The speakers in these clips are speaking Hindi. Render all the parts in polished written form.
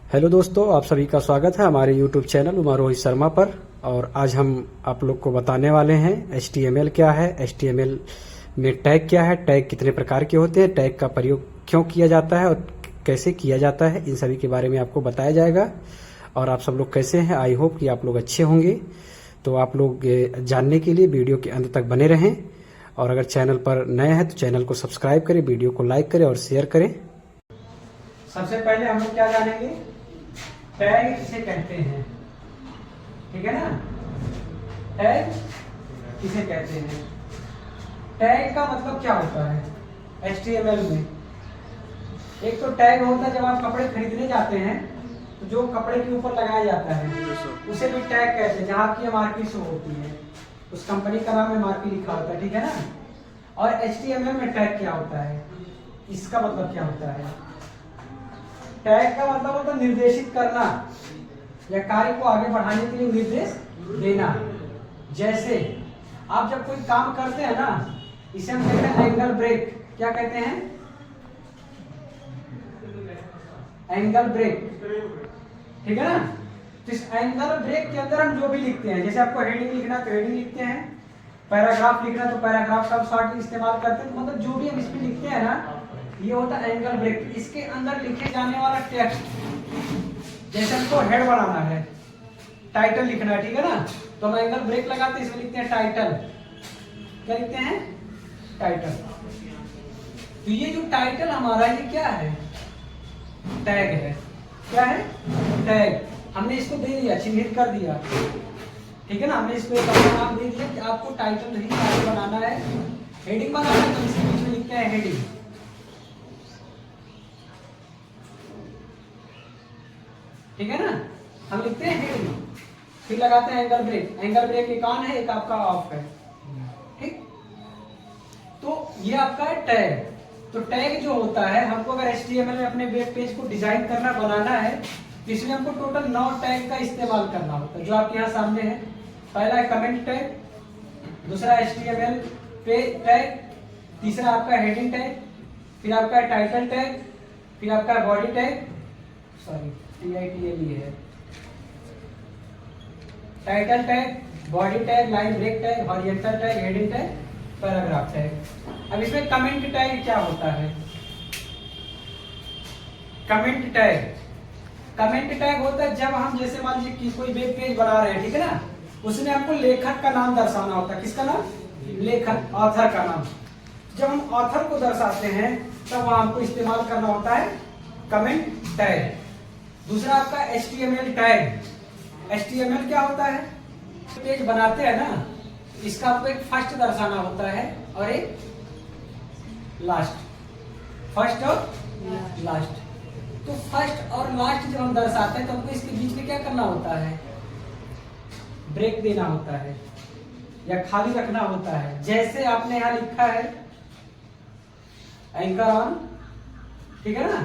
हेलो दोस्तों, आप सभी का स्वागत है हमारे YouTube चैनल उमा रोहित शर्मा पर। और आज हम आप लोग को बताने वाले हैं HTML क्या है, HTML में टैग क्या है, टैग कितने प्रकार के होते हैं, टैग का प्रयोग क्यों किया जाता है और कैसे किया जाता है, इन सभी के बारे में आपको बताया जाएगा। और आप सब लोग कैसे हैं, आई होप कि आप लोग अच्छे होंगे। तो आप लोग जानने के लिए वीडियो के अंत तक बने रहें। और अगर चैनल पर नए हैं तो चैनल को सब्सक्राइब करें, वीडियो को लाइक करें और शेयर करें। सबसे पहले हम लोग क्या जानेंगे, टैग किसे कहते हैं। ठीक है ना, टैग किसे कहते हैं। टैग का मतलब क्या होता है HTML में। एक तो टैग होता है जब आप कपड़े खरीदने जाते हैं तो जो कपड़े के ऊपर लगाया जाता है उसे भी टैग कहते हैं, जहाँ की MRP शो होती है, उस कंपनी का नाम MRP लिखा होता है। ठीक है ना। और HTML में टैग क्या होता है, इसका मतलब क्या होता है। टैग का मतलब होता है निर्देशित करना या कार्य को आगे बढ़ाने के लिए निर्देश देना। जैसे आप जब कोई काम करते हैं ना, इसे हम कहते हैं एंगल ब्रेक। क्या कहते हैं, एंगल ब्रेक। ठीक है ना। तो इस एंगल ब्रेक के अंदर हम जो भी लिखते हैं, जैसे आपको हेडिंग लिखना तो हेडिंग लिखते हैं, पैराग्राफ लिखना तो पैराग्राफ का शॉर्ट इस्तेमाल करते हैं। तो मतलब जो भी हम इसमें लिखते हैं ना, ये होता है एंगल ब्रेक। इसके अंदर लिखे जाने वाला टेक्स्ट, जैसे हमको हेड बनाना है, टाइटल लिखना है, ठीक है ना, तो हम एंगल ब्रेक लगाते हैं, इसमें लिखते हैं टाइटल। क्या लिखते हैं, टाइटल। तो ये जो टाइटल हमारा ये क्या है, टैग है। क्या है, टैग। हमने इसको दे दिया, चिन्हित कर दिया। ठीक है ना, हमने इसको एक अपना नाम दे दिया कि आपको टाइटल नहीं टाइटल बनाना है, हेडिंग बनाना है, तो इसके बीच में लिखते हैं हेडिंग। ठीक है ना, हम लिखते हैं हेडिंग, फिर लगाते हैं एंगल ब्रेक। एंगल ब्रेक एक ऑन है, एक आपका ऑफ है। ठीक, तो ये आपका है टैग। तो टैग जो होता है, हमको अगर HTML में अपने वेब पेज को डिजाइन करना, बनाना है, तो इसमें हमको टोटल 9 टैग का इस्तेमाल करना होता है, जो आपके यहाँ सामने है। पहला है कमेंट टैग, दूसरा HTML पेज टैग, तीसरा आपका हेडिंग टैग, फिर आपका टाइटल टैग, फिर आपका बॉडी टैग, सॉरी TITL है, title tag, body tag, line break tag, horizontal tag, heading tag, paragraph tag. अब इसमें कमेंट टैग क्या होता है। कमेंट टैग, कमेंट टैग होता है जब हम, जैसे मान लीजिए कि कोई वेब पेज बना रहे हैं, ठीक है ना, उसमें हमको लेखक का नाम दर्शाना होता है। किसका नाम, लेखक, ऑथर का नाम। जब हम ऑथर को दर्शाते हैं तब वहां हमको इस्तेमाल करना होता है कमेंट टैग। दूसरा आपका HTML टैग। HTML क्या होता है, पेज बनाते हैं ना, इसका आपको एक फर्स्ट दर्शाना होता है और एक लास्ट। फर्स्ट और लास्ट। तो फर्स्ट और लास्ट जब हम दर्शाते हैं तो हमको इसके बीच में क्या करना होता है, ब्रेक देना होता है या खाली रखना होता है। जैसे आपने यहां लिखा है एंकर ऑन, ठीक है ना,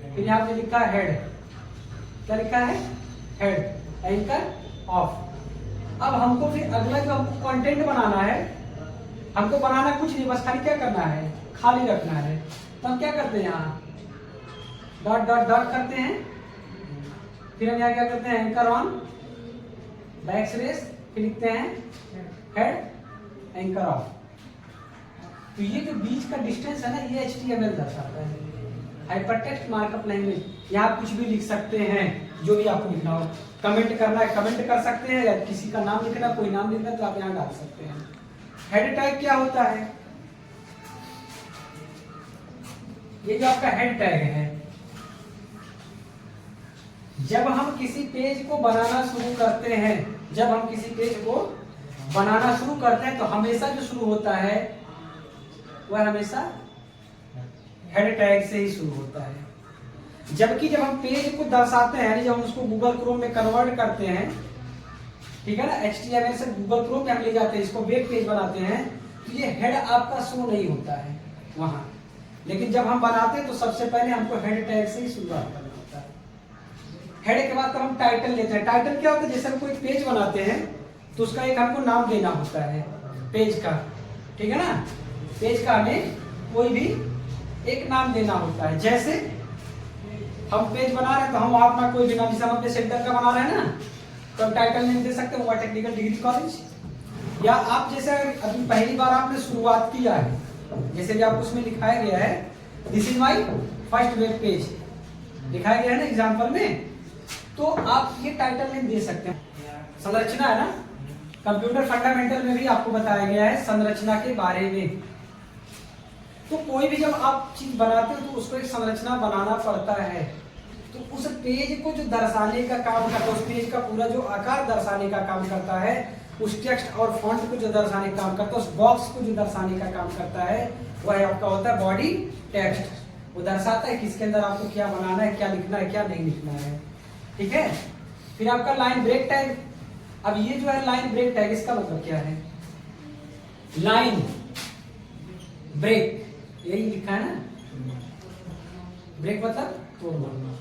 फिर यहां पे लिखा है हेड। क्या लिखा है, हेड, एंकर ऑफ। अब हमको फिर अगला जो हमको कंटेंट बनाना है, हमको बनाना कुछ नहीं, बस खाली क्या करना है, खाली रखना है। तो हम क्या करते हैं, यहाँ डॉट डॉट डॉट करते हैं, फिर हम यहाँ क्या करते हैं, एंकर ऑन, बैकस्लैश, फिर लिखते हैं हेड, एंकर ऑफ। तो ये जो बीच का डिस्टेंस है ना, ये HTML दर्शाता है, हाइपरटेक्स्ट मार्कअप लैंग्वेज। यहाँ आप कुछ भी लिख सकते हैं, जो भी आपको लिखना हो। कमेंट करना है, कमेंट कर सकते हैं, या किसी का नाम लिखना, कोई नाम लिखना तो आप यहाँ डाल सकते हैं। हेड टैग क्या होता है, ये जो आपका हेड टैग है, जब हम किसी पेज को बनाना शुरू करते हैं, जब हम किसी पेज को बनाना शुरू करते हैं तो हमेशा जो शुरू होता है वह हमेशा हेड टैग से ही शुरू होता है। जबकि जब हम पेज को दर्शाते हैं, जब हम उसको गूगल क्रोम में कन्वर्ट करते हैं, ठीक है ना, HTML से गूगल क्रोम में हम ले जाते हैं, इसको वेब पेज बनाते हैं, तो ये हेड आपका शो नहीं होता है वहां। लेकिन जब हम बनाते हैं तो सबसे पहले हमको हेड टैग से ही शुरुआत करना होता है। हेड के बाद तब हम टाइटल लेते हैं। टाइटल क्या होता है, जैसे हम कोई पेज बनाते हैं तो उसका एक हमको नाम देना होता है पेज का, ठीक है ना, पेज का हमें कोई भी एक नाम देना होता है। जैसे हम पेज बना रहे हैं तो हम अपना कोई बिना, जैसे हम अपने सेंटर का बना रहे हैं ना, तो हम टाइटल नेम दे सकते हैं हुआ टेक्निकल डिग्री कॉलेज। या आप जैसे अभी पहली बार आपने शुरुआत किया है, जैसे भी आपको उसमें लिखाया गया है this is my first web page दिखाया गया है ना एग्जाम्पल में, तो आप ये टाइटल नेम दे सकते हैं। संरचना है ना, कंप्यूटर फंडामेंटल में भी आपको बताया गया है संरचना के बारे में। तो कोई भी जब आप चीज बनाते हो तो उसको एक संरचना बनाना पड़ता है। तो उस पेज को जो दर्शाने का काम करता है, उस पेज का पूरा जो आकार दर्शाने का काम करता है, उस टेक्स्ट और फॉन्ट को जो दर्शाने का काम करता है, उस बॉक्स को जो दर्शाने का काम करता है, वह आपका होता है बॉडी टेक्स्ट। वो दर्शाता है कि इसके अंदर आपको क्या बनाना है, क्या लिखना है, क्या नहीं लिखना है। ठीक है। फिर आपका लाइन ब्रेक टैग। अब ये जो है लाइन ब्रेक टैग, इसका मतलब क्या है? लाइन ब्रेक, यही लिखा है ना, ब्रेक मतलब तोड़ना।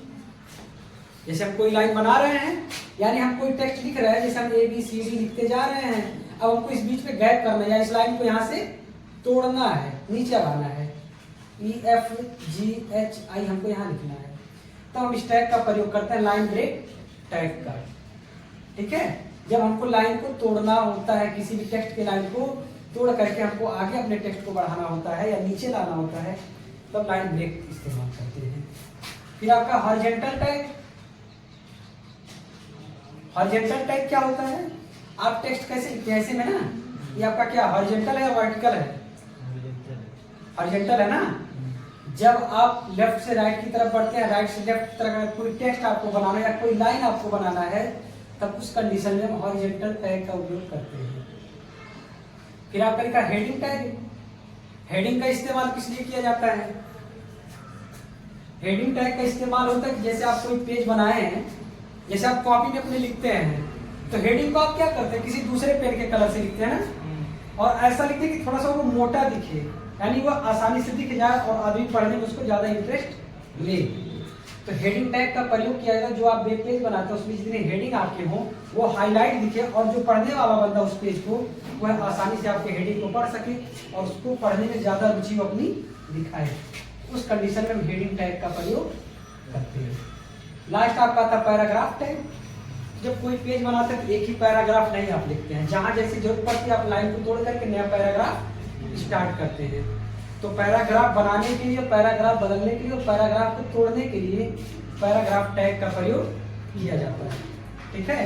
जैसे हम कोई लाइन बना रहे हैं, यानी हम कोई टेक्स्ट लिख रहे हैं, जैसे हम ABCD लिखते जा रहे हैं, अब हमको इस बीच में गैप करना है या इस लाइन को यहाँ से तोड़ना है, नीचे आना है, EFGHI हमको यहाँ लिखना है, तो हम इस टैग का प्रयोग करते हैं, लाइन ब्रेक टैग का। ठीक है। जब हमको लाइन को तोड़ना होता है, किसी भी टेक्स्ट के लाइन को तोड़ करके हमको आगे अपने टेक्स्ट को बढ़ाना होता है या नीचे लाना होता है, तब लाइन ब्रेक इस्तेमाल करते हैं। फिर आपका हॉरिजॉन्टल टैग। हॉरिजॉन्टल टैग क्या होता है? आप टेक्स्ट कैसे लिखते हैं, ऐसे में ना, ये आपका क्या हॉरिजॉन्टल है या वर्टिकल है? हॉरिजॉन्टल है ना। जब आप लेफ्ट से राइट की तरफ बढ़ते हैं, राइट से लेफ्ट की तरफ कोई टेक्स्ट आपको बनाना है या कोई लाइन आपको बनाना है, तब उस कंडीशन में हम हॉरिजॉन्टल टैग का उपयोग करते हैं। फिर आपका लिखा हेडिंग टैग। हेडिंग का इस्तेमाल किस लिए किया जाता है? हेडिंग टैग का इस्तेमाल होता है कि जैसे आप कोई पेज बनाए हैं, जैसे आप कॉपी में अपने लिखते हैं, तो हेडिंग को आप क्या करते हैं, किसी दूसरे पेन के कलर से लिखते हैं ना, और ऐसा लिखते हैं कि थोड़ा सा वो मोटा दिखे, यानी वो आसानी से दिख जाए और आदमी पढ़ने में उसको ज्यादा इंटरेस्ट ले। तो हेडिंग टैग का प्रयोग किया जाएगा। जो आप वेब पेज बनाते हैं उसमें जितने हेडिंग आपके हों वो हाईलाइट दिखे, और जो पढ़ने वाला बंदा उस पेज को, वह आसानी से आपके हेडिंग को पढ़ सके और उसको पढ़ने में ज्यादा रुचि वो अपनी दिखाए। उस कंडीशन में हम हेडिंग टैग का प्रयोग करते हैं। लास्ट आपका आता पैराग्राफ टैग। जब कोई पेज बनाते हैं तो एक ही पैराग्राफ नहीं आप लिखते हैं, जहां जैसी जरूरत पड़ती है आप लाइन को तोड़ करके नया पैराग्राफ स्टार्ट करते हैं। तो पैराग्राफ बनाने के लिए, पैराग्राफ बदलने के लिए और पैराग्राफ को तोड़ने के लिए पैराग्राफ टैग का प्रयोग किया जाता है। ठीक है।